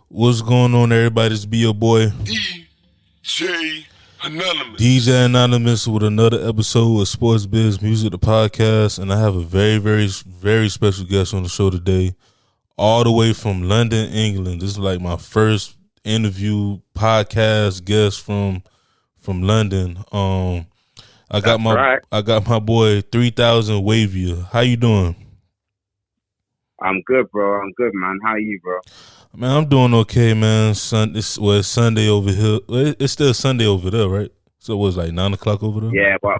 What's going on, everybody? This be your boy DJ Anonymous. DJ Anonymous with another episode of Sports Biz Music, the podcast, and I have a very, very, very special guest on the show today, all the way from London, England. This is like my first interview podcast guest from London. I got my boy 3000Wavier. How you doing? I'm good, bro. I'm good, man. How are you, bro? Man, I'm doing okay, man. It's Sunday over here. It's still Sunday over there, right? So it was like 9 o'clock over there. Yeah, well,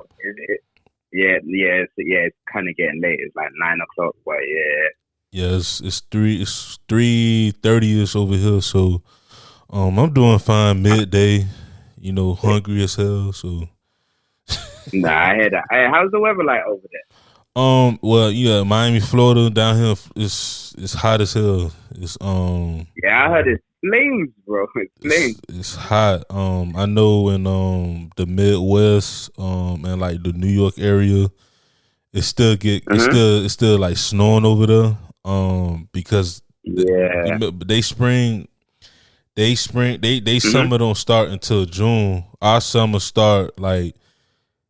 it's kind of getting late. It's like 9 o'clock, but yeah, it's 3:30ish over here. So, I'm doing fine. Midday, hungry as hell. So, nah, I hear that. Hey, how's the weather like over there? Well, yeah, Miami, Florida, down here it's hot as hell. It's Yeah, I heard it's flames, bro. It's flames. It's hot. I know in the Midwest, and like the New York area, it's still it's like snowing over there. Because they summer don't start until June. Our summer start like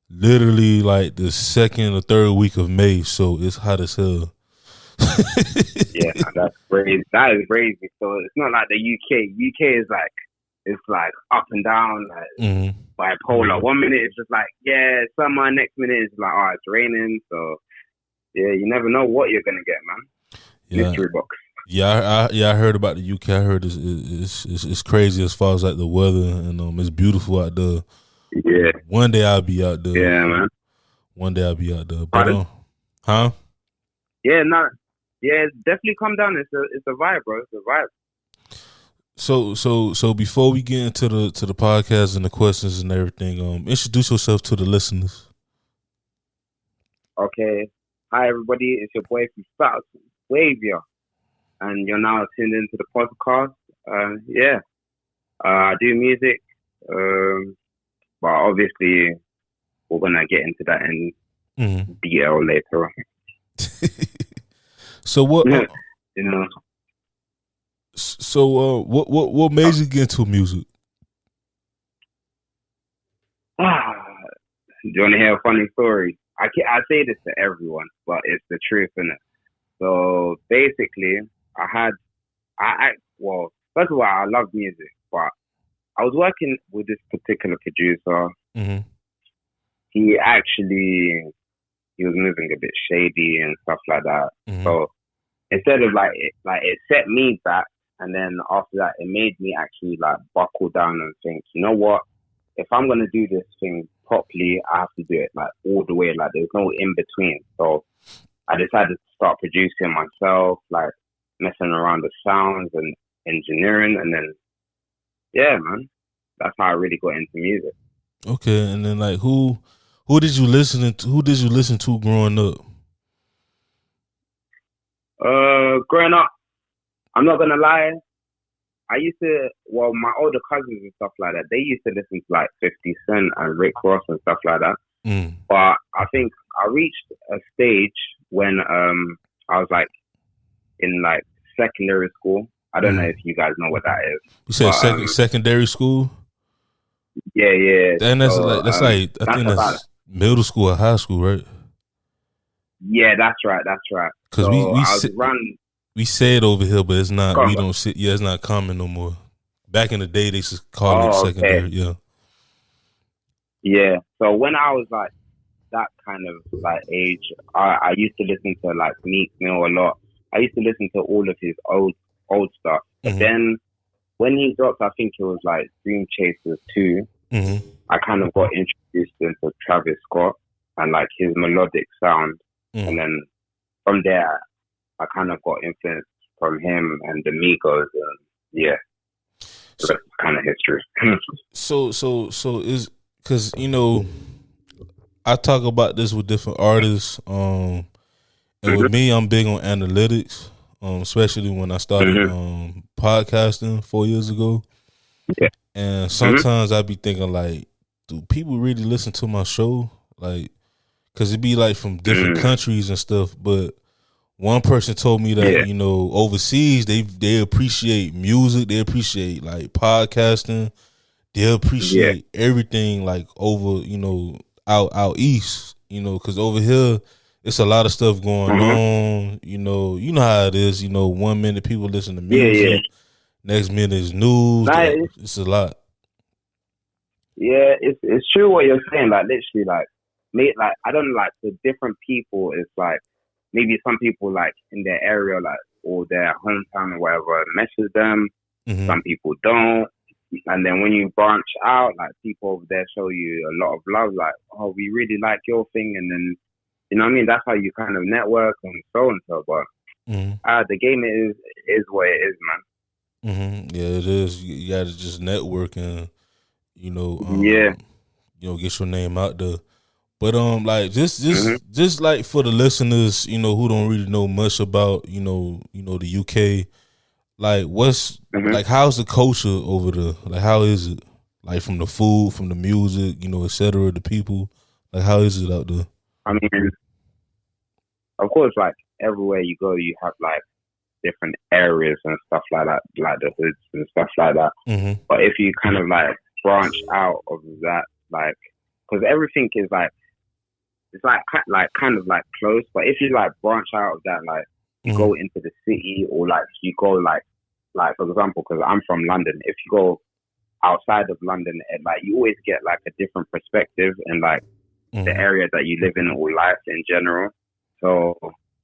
literally like the second or third week of May, so it's hot as hell. Yeah, that's crazy. That is crazy. So it's not like the UK. UK is like it's like up and down, like bipolar. 1 minute it's just like summer. Next minute it's like it's raining. So yeah, you never know what you're gonna get, man. Yeah. Mystery box. Yeah, I heard about the UK. I heard it's crazy as far as like the weather, and it's beautiful out there. Yeah. One day I'll be out there. Yeah, man. One day I'll be out there. But huh? Yeah, no. Yeah, it's definitely come down. It's a vibe, bro. It's a vibe. So before we get into the podcast and the questions and everything, introduce yourself to the listeners. Okay. Hi everybody, it's your boy from 3000Wavier. And you're now tuned into the podcast. I do music. But obviously, we're gonna get into that in detail later on. So what? What made you get into music? Do you want to hear a funny story? I say this to everyone, but it's the truth, innit? So basically, first of all, I love music, but I was working with this particular producer. Mm-hmm. He was moving a bit shady and stuff like that. Mm-hmm. So instead of it set me back, and then after that, it made me actually like buckle down and think, you know what? If I'm gonna do this thing properly, I have to do it like all the way. Like there's no in between. So I decided to start producing myself, like messing around with sounds and engineering, and then. Yeah, man. That's how I really got into music. Okay, and then like who did you listen to? Who did you listen to growing up? Growing up, I'm not gonna lie. My older cousins and stuff like that, they used to listen to like 50 Cent and Rick Ross and stuff like that. But I think I reached a stage when I was like in like secondary school. I don't know if you guys know what that is. You said secondary school? Yeah. And that's I think that's middle school or high school, right? Yeah, that's right. Because we say it over here, but it's not. We don't sit. Yeah, it's not common no more. Back in the day, they used to call it secondary. Okay. Yeah. Yeah. So when I was like that kind of like age, I used to listen to like Meek Mill a lot. I used to listen to all of his old stuff. But then when he dropped, I think it was like Dream Chasers 2, I kind of got introduced into Travis Scott and like his melodic sound. And then from there, I kind of got influenced from him and the Migos. So that's kind of history. So is because, I talk about this with different artists. And with me, I'm big on analytics. Especially when I started podcasting 4 years ago. Yeah. And sometimes I be thinking like, do people really listen to my show? Like, cause it be like from different countries and stuff. But one person told me that, Yeah. you know, overseas they appreciate music, they appreciate like podcasting, they Yeah. appreciate everything like over, you know, out east, you know, because over here it's a lot of stuff going Mm-hmm. on. You know how it is. You know, 1 minute people listen to Yeah, yeah. music, next minute is news. Like, It's a lot. yeah, it's true what you're saying. Like literally, like me, like I don't like the different people. It's like maybe some people like in their area, like or their hometown or whatever, messes them. Mm-hmm. Some people don't. And then when you branch out, like people over there show you a lot of love. Like, oh, we really like your thing, and then you know what I mean. That's how you kind of network and so and so. But the game is what it is, man. Mm-hmm. Yeah, it is. You got to just network and you know, Yeah. you know, get your name out there. But like Mm-hmm. just like for the listeners, you know, who don't really know much about, you know, the UK, like what's Mm-hmm. like how's the culture over there? Like how is it? Like from the food, from the music, you know, etc. The people, like how is it out there? I mean, of course, like everywhere you go, you have like different areas and stuff like that, like the hoods and stuff like that. Mm-hmm. But if you kind of like branch out of that, like, because everything is like, it's like kind of like close. But if you like branch out of that, like you go into the city or like you go like for example, because I'm from London, if you go outside of London, like you always get like a different perspective and like the area that you live in or life in general. So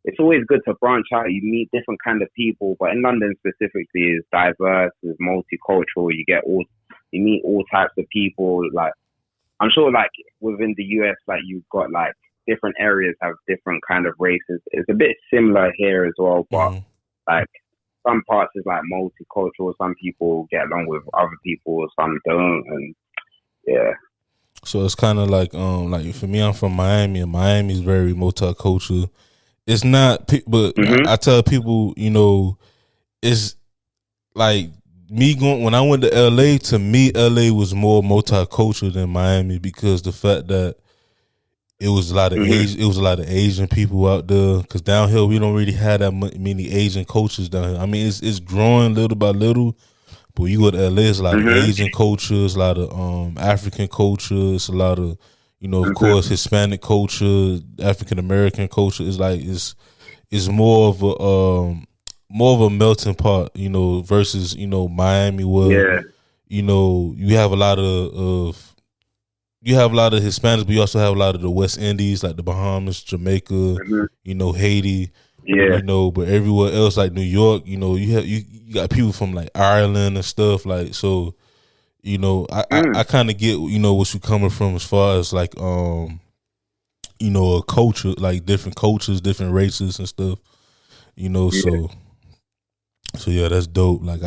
it's always good to branch out. You meet different kind of people, but in London specifically, it's diverse, it's multicultural. You meet all types of people. Like I'm sure, like within the US, like you've got like different areas have different kind of races. It's a bit similar here as well, but like some parts is like multicultural. Some people get along with other people, some don't, and yeah. So it's kind of like for me, I'm from Miami, and Miami is very multicultural. It's not, but I tell people, you know, it's like me going when I went to LA. To me, LA was more multicultural than Miami because the fact that it was a lot of Asian people out there. Because down here we don't really have that many Asian cultures down here. I mean, it's growing little by little. But you go to LA, it's a lot of Asian cultures, a lot of African cultures, a lot of, you know, of course, Hispanic culture, African American culture. It's like it's more of a melting pot, you know, versus, you know, Miami where you know you have a lot of Hispanics, but you also have a lot of the West Indies, like the Bahamas, Jamaica, you know, Haiti. Yeah. You know, but everywhere else, like New York, you know, you got people from like Ireland and stuff, like, so, you know, I kind of get, you know, what you're coming from as far as like, you know, a culture, like different cultures, different races and stuff, you know, so yeah, that's dope. Like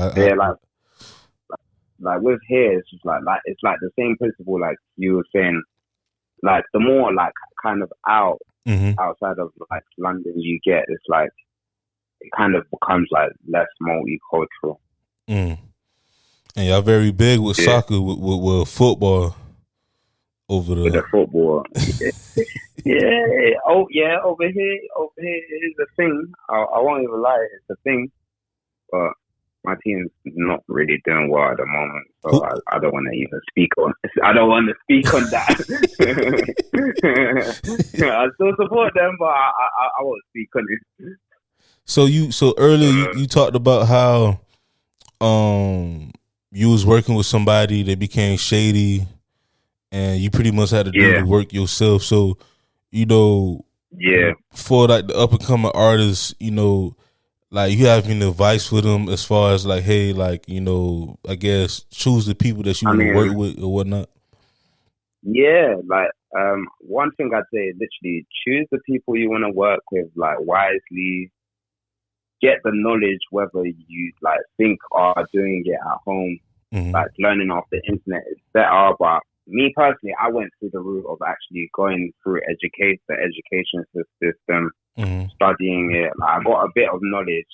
like with here, it's just like it's like the same principle, like you were saying, like the more like kind of outside of like London you get, it's like it kind of becomes like less multicultural. And y'all very big with soccer, with football over there. With the football, over here is a thing. I won't even lie, it's a thing. But my team's not really doing well at the moment, so I don't want to even speak on. I don't want to speak on that. I still support them, but I won't speak on it. So earlier you talked about how you was working with somebody that became shady, and you pretty much had to do the work yourself. So, you know, for like the up and coming artists, you know, like you have any advice for them as far as like, hey, like, you know, I guess choose the people that you want to work with or whatnot? Yeah, like one thing I'd say is literally choose the people you want to work with, like wisely. Get the knowledge whether you like think are doing it at home, like learning off the internet is better. But me personally, I went through the route of actually going through the education system, studying it. Like, I got a bit of knowledge,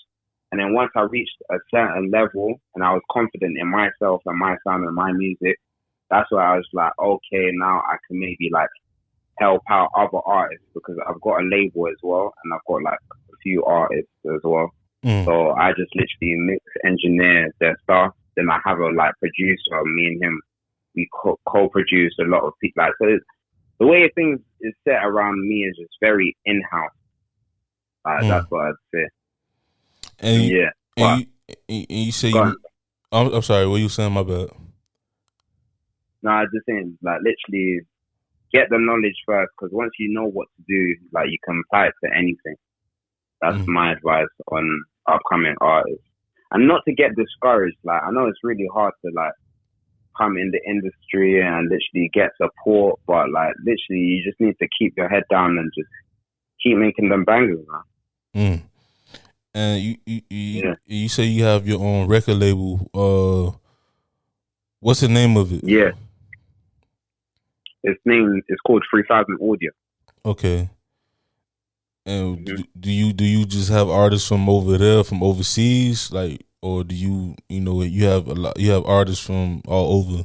and then once I reached a certain level and I was confident in myself and my sound and my music, that's where I was like, okay, now I can maybe like help out other artists because I've got a label as well, and I've got like a few artists as well. Mm. So I just literally mix, engineer their stuff. Then I have a like producer. Me and him, we co-produce a lot of people. Like, so the way things is set around me is just very in-house. That's what I'd say. And yeah, and you say you. I'm sorry. What you saying? My bad. No, I'm just saying, like, literally get the knowledge first, because once you know what to do, like, you can apply it to anything. That's my advice on upcoming artists. And not to get discouraged. Like, I know it's really hard to, like, come in the industry and literally get support, but, like, literally you just need to keep your head down and just keep making them bangers, man. And you say you have your own record label. What's the name of it? Yeah. Its name is called 3000Wavier. Okay. And do you just have artists from over there, from overseas, like, or do you you have artists from all over?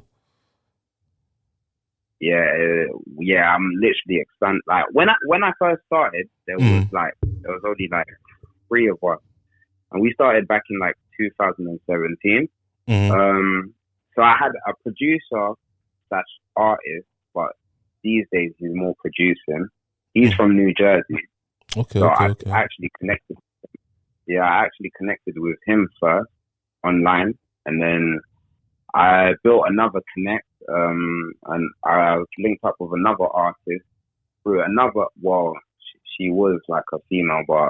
Yeah, I'm literally expanding. Like when I first started, there was only like 3 of us, and we started back in like 2017. So I had a producer / artist, but these days he's more producing. He's from New Jersey. I actually connected. Yeah, I actually connected with him first online, and then I built another connect. And I linked up with another artist through another. Well, she was like a female, but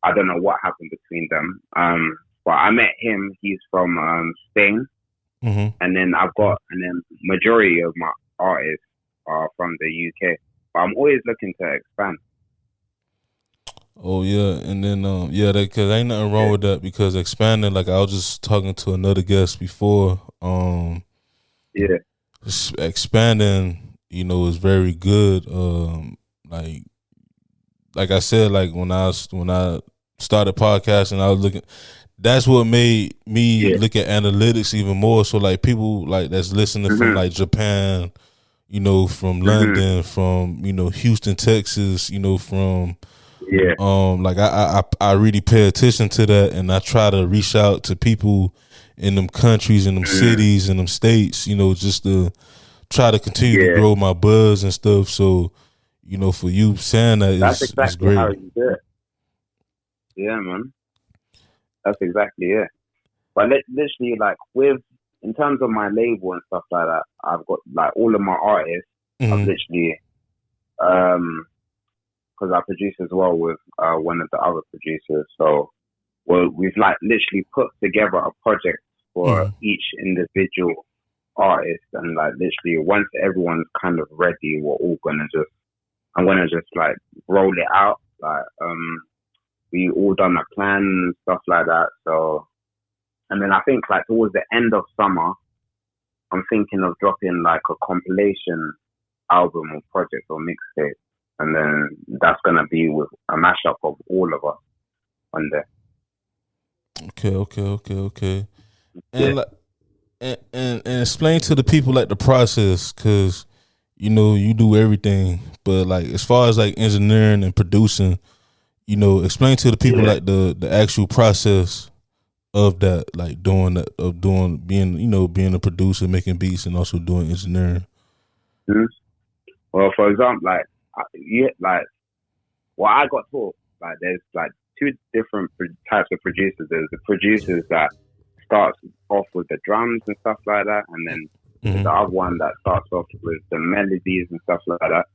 I don't know what happened between them. But I met him. He's from Spain, and then majority of my artists are from the UK. But I'm always looking to expand. Oh yeah, and then because ain't nothing wrong with that, because expanding, like I was just talking to another guest before. Expanding, is very good. Like I said, like when I started podcasting, I was looking. That's what made me look at analytics even more. So like people like that's listening from like Japan, from London, from Houston, Texas, from like I really pay attention to that, and I try to reach out to people in them countries, in them cities, in them states, just to try to continue to grow my buzz and stuff. So, for you saying that, that's exactly it's great. How you do it. Yeah, man. That's exactly it. But literally, like in terms of my label and stuff like that, I've got like all of my artists. I've literally, because I produce as well with one of the other producers. So, we've like literally put together a project for each individual artist, and like literally once everyone's kind of ready, I'm gonna just like roll it out. Like we all done a plan and stuff like that. So, and then I think like towards the end of summer, I'm thinking of dropping like a compilation album or project or mixtape, and then that's gonna be with a mashup of all of us on there. Okay. And like, and explain to the people like the process, because you do everything, but like as far as like engineering and producing, explain to the people like the actual process of that, like being a producer, making beats, and also doing engineering. Well, for example, I got taught, like there's like 2 different types of producers. There's the producers that starts off with the drums and stuff like that, and then there's the other one that starts off with the melodies and stuff like that.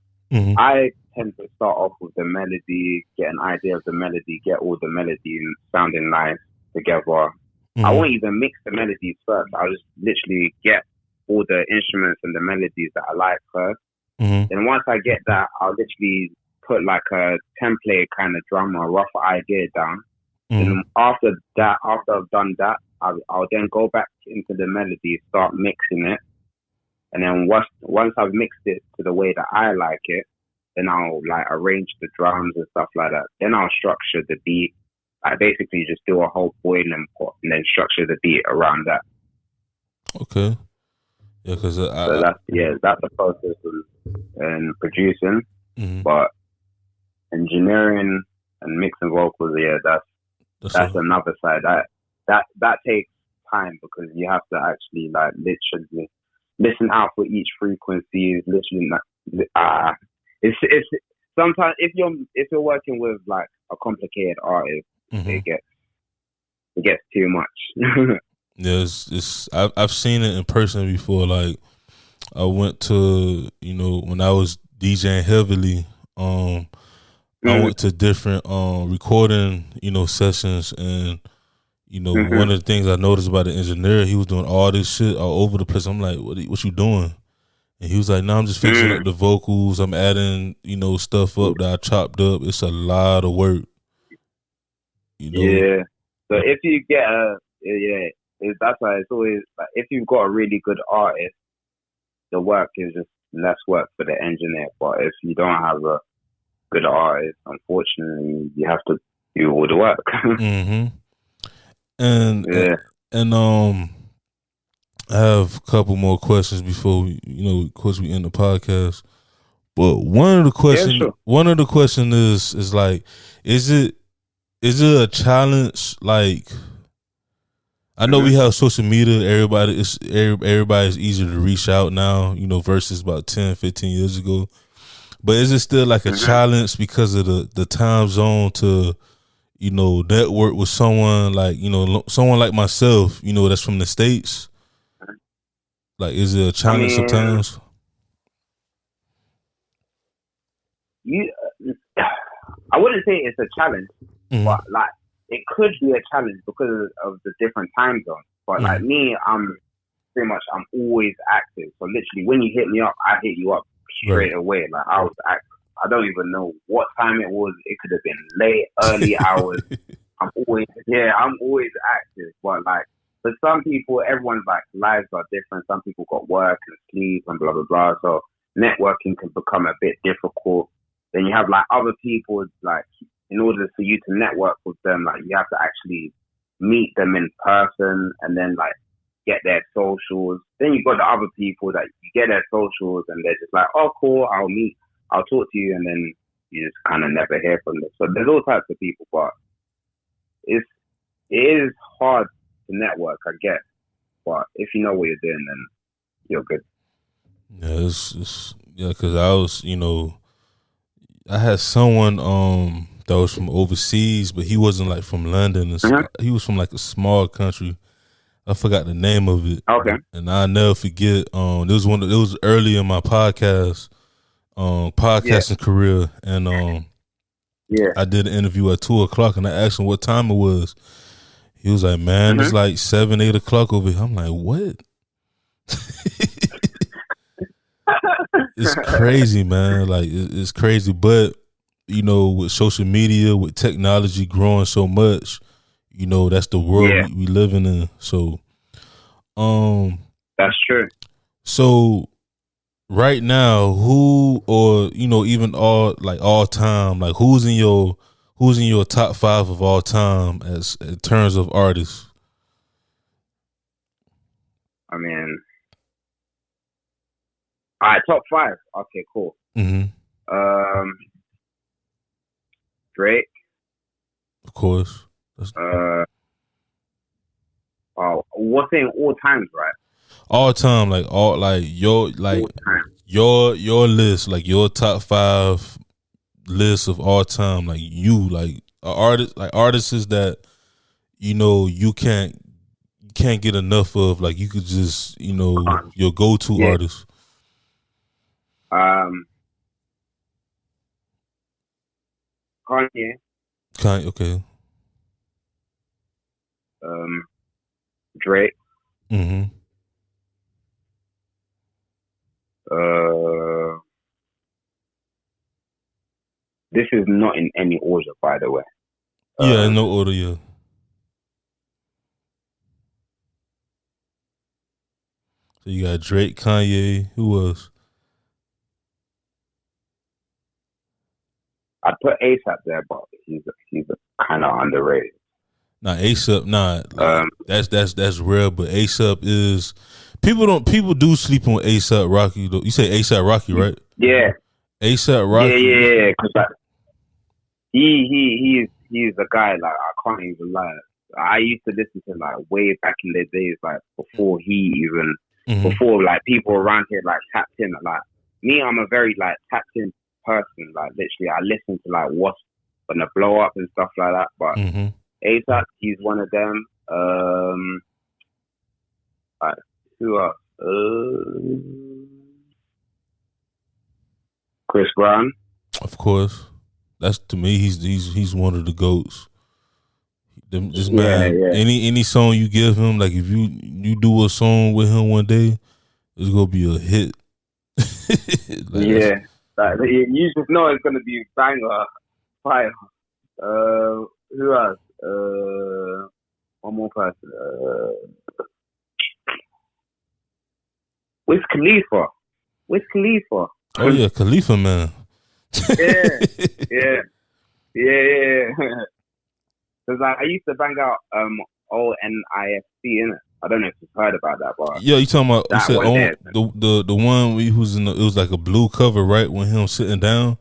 I tend to start off with the melody, get an idea of the melody, get all the melody sounding nice together. I won't even mix the melodies first. I'll just literally get all the instruments and the melodies that I like first. Then once I get that, I'll literally put like a template kind of drum or rough idea down. And after I've done that, I'll then go back into the melody, start mixing it. And then once I've mixed it to the way that I like it, then I'll like arrange the drums and stuff like that. Then I'll structure the beat. I basically just do a whole boiling pot and then structure the beat around that. Okay. Yeah, because that's the process in producing. But engineering, and mixing vocals. Yeah, that's another side. That takes time because you have to actually like literally listen out for each frequency. Literally, it's sometimes if you're working with like a complicated artist, it gets too much. Yeah, I've seen it in person before. Like I went to, when I was DJing heavily, I went to different recording, sessions, and one of the things I noticed about the engineer, he was doing all this shit all over the place. I'm like, what you doing? And he was like, no, I'm just fixing up the vocals. I'm adding, stuff up that I chopped up. It's a lot of work. Yeah. So if you get that's why it's always like if you've got a really good artist, the work is just less work for the engineer. But if you don't have a good artist, unfortunately, you have to do all the work. And I have a couple more questions before we, of course, we end the podcast. But one of the question is like, is it a challenge? Like, I know we have social media. Everybody's easier to reach out now, versus about 10, 15 years ago. But is it still like a challenge because of the time zone to, network with someone like, someone like myself, that's from the States? Like, is it a challenge sometimes? I wouldn't say it's a challenge, but like it could be a challenge because of the different time zones. But like me, I'm always active. So literally, when you hit me up, I hit you up straight away. Like I was active. I don't even know what time it was. It could have been late, early hours. I'm always active. But like for some people, everyone's like lives are different. Some people got work and sleep and blah blah blah. So networking can become a bit difficult. Then you have like other people, like in order for you to network with them, like you have to actually meet them in person and then like get their socials. Then you got the other people that you get their socials and they're just like, oh cool, I'll talk to you, and then you just kind of never hear from them. So there's all types of people, but it is hard to network, I guess. But if you know what you're doing, then you're good. Yeah, because I was, I had someone that was from overseas, but he wasn't like from London. He was from like a small country. I forgot the name of it. Okay. And I'll never forget. It was early in my podcasting career, and I did an interview at 2:00, and I asked him what time it was. He was like, "Man, it's like 7, 8 o'clock over here." I'm like, "What?" It's crazy, man. Like it's crazy, but with social media, with technology growing so much, that's the world we living in. So, that's true. So, right now, who or even all time, like who's in your top 5 of all time as in terms of artists? I mean, all right, top 5. Okay, cool. Drake, of course. What's in all times, right? All time, like your list, like your top 5 list of all time, like you, like artists that you can't get enough of, like you could just your go-to artist. Kanye, okay. Drake. This is not in any order, by the way. Yeah, no order, yeah. So you got Drake, Kanye, who else? I'd put ASAP there, but he's kind of underrated. Nah, ASAP, that's real, but ASAP is people do sleep on ASAP Rocky though. You say ASAP Rocky, right? Yeah. ASAP Rocky. Yeah. he's a guy like I can't even lie. I used to listen to like way back in the days, like before before like people around here like tapped in. Like me, I'm a very like tapped in person. Like literally, I listen to like what's gonna blow up and stuff like that. But ASAP, he's one of them. Like, who else? Chris Brown. Of course, that's to me. He's one of the goats. This man, any song you give him, like if you do a song with him one day, it's gonna be a hit. Like, you just know it's gonna be banger, fire. Who else? One more person. Wiz Khalifa. Oh yeah, Khalifa man. yeah. Because I used to bang out ONIFC in it. I don't know if you've heard about that, but yeah, you talking about you said the one who's in it was like a blue cover, right? When him sitting down.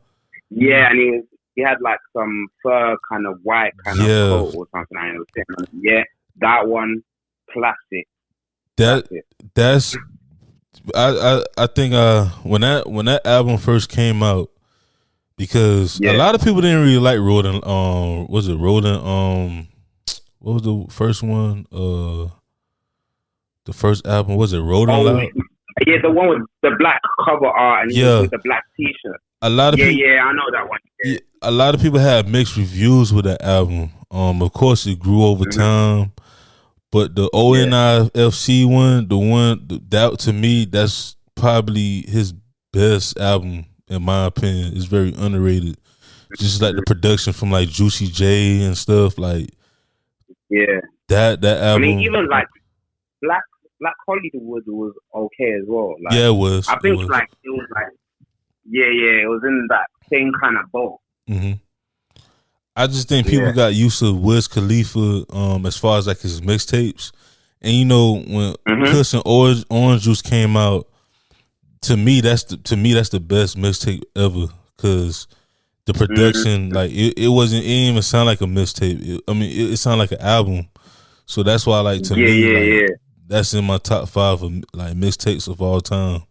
Yeah, and he had like some fur kind of white kind of coat or something. And it was sitting on, that one, classic. That's I think when that album first came out. Because a lot of people didn't really like Rolling. Was it Rolling? What was the first one? The first album was it Rolling Loud? Yeah, the one with the black cover art and with the black T-shirt. A lot of people, I know that one. Yeah. A lot of people had mixed reviews with that album. Of course, it grew over time, but the ONIFC one, that to me, that's probably his best album. In my opinion, it's very underrated. Just like the production from like Juicy J and stuff, like that album. I mean, even like Black Hollywood was okay as well. Like, it was. I think it was in that same kind of boat. Mm-hmm. I just think people got used to Wiz Khalifa as far as like his mixtapes, and you know when Kush and Orange Juice came out. To me, that's the best mixtape ever because the production, like it didn't even sound like a mixtape. It sounded like an album. So that's why, like to me, that's in my top 5 of like mixtapes of all time.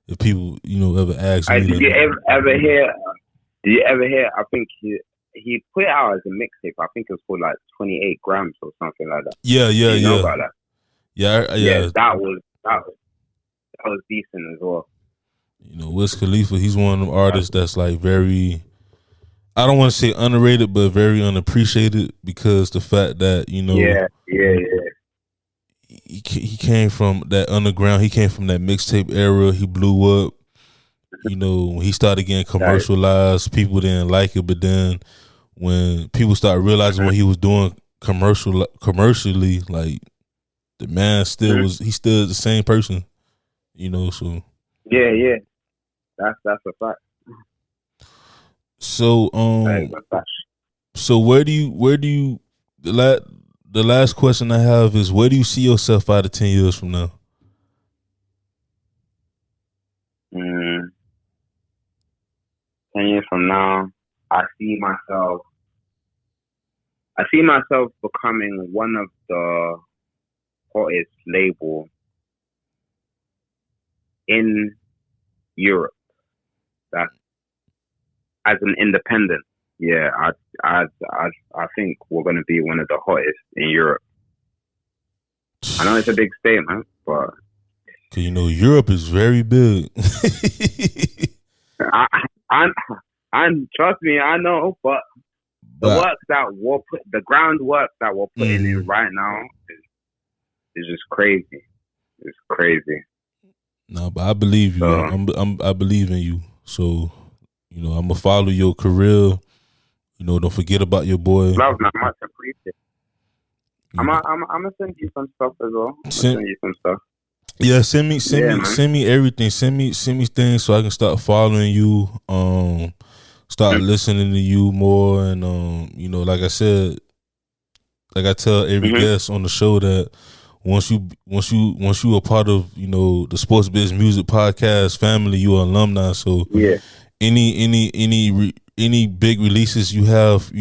If people, ever ask me, did you ever hear? I think he put it out as a mixtape. I think it was for like 28 grams or something like that. Yeah. You know about that? Yeah. That was decent as well. Wiz Khalifa, he's one of them artists that's like very, I don't want to say underrated, but very unappreciated because the fact that, he came from that underground, he came from that mixtape era, he blew up. When he started getting commercialized, people didn't like it, but then when people started realizing what he was doing commercially, like the man he's still the same person, so. Yeah. That's a fact. So so where do you the last question I have is where do you see yourself 5 to 10 years from now? 10 years from now, I see myself becoming one of the hottest label in Europe. That as an independent, I think we're going to be one of the hottest in Europe. I know it's a big statement, but cause Europe is very big. I trust me, I know, but the groundwork that we're putting in right now is just crazy. It's crazy. No, but I believe you. I believe in you. So, I'm gonna follow your career. Don't forget about your boy. Love, man, much appreciated. I'm gonna send you some stuff as well. Send you some stuff. Yeah, send me everything. Send me things so I can start following you. Start listening to you more, and like I said, like I tell every guest on the show that. Once you a part of the Sports Biz Music Podcast family, you are alumni. So any any big releases you have,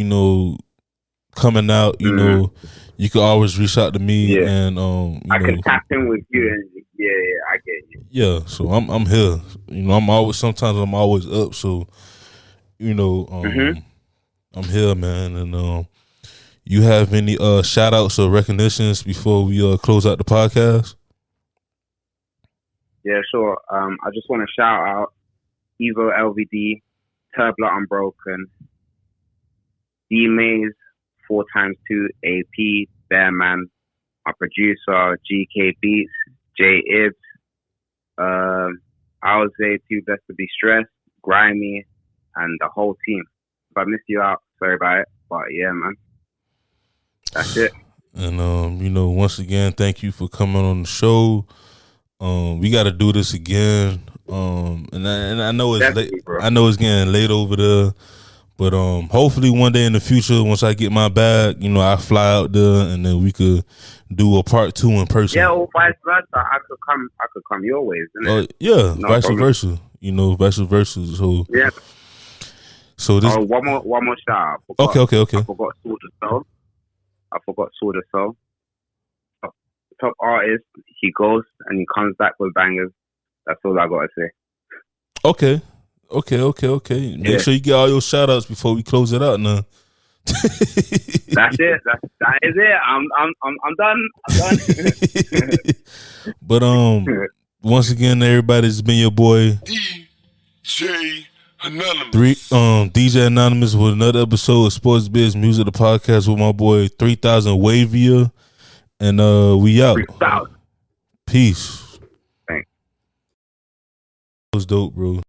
coming out, you can always reach out to me and I can tap in with you and I get you. Yeah, so I'm here. I'm always up, so I'm here, man. And you have any shout outs or recognitions before we close out the podcast? Yeah, sure. I just want to shout out Evo LVD, Turbulent Unbroken, D Maze, 4x2 AP, Bearman, our producer, GK Beats, J Ibs, I would say Too Blessed to Be Stressed, Grimy, and the whole team. If I missed you out, sorry about it. But yeah, man. That's it. And once again, thank you for coming on the show. We got to do this again. And I know it's late. I know it's getting late over there. But hopefully one day in the future, once I get my bag, I fly out there and then we could do a part 2 in person. Yeah, or vice versa. I could come your ways. Yeah, no vice versa. Vice versa. So yeah. So this. One more shout out. Okay. I forgot Sword of Soul. Top artist. He goes and he comes back with bangers. That's all I gotta say. Okay. Make sure you get all your shout outs before we close it out now. That's it. That is it. I'm done. But once again, everybody, it's been your boy DJ Anonymous. DJ Anonymous with another episode of Sports Biz Music, the podcast with my boy 3000Wavier. And we out. 3000. Peace. Thanks. That was dope, bro.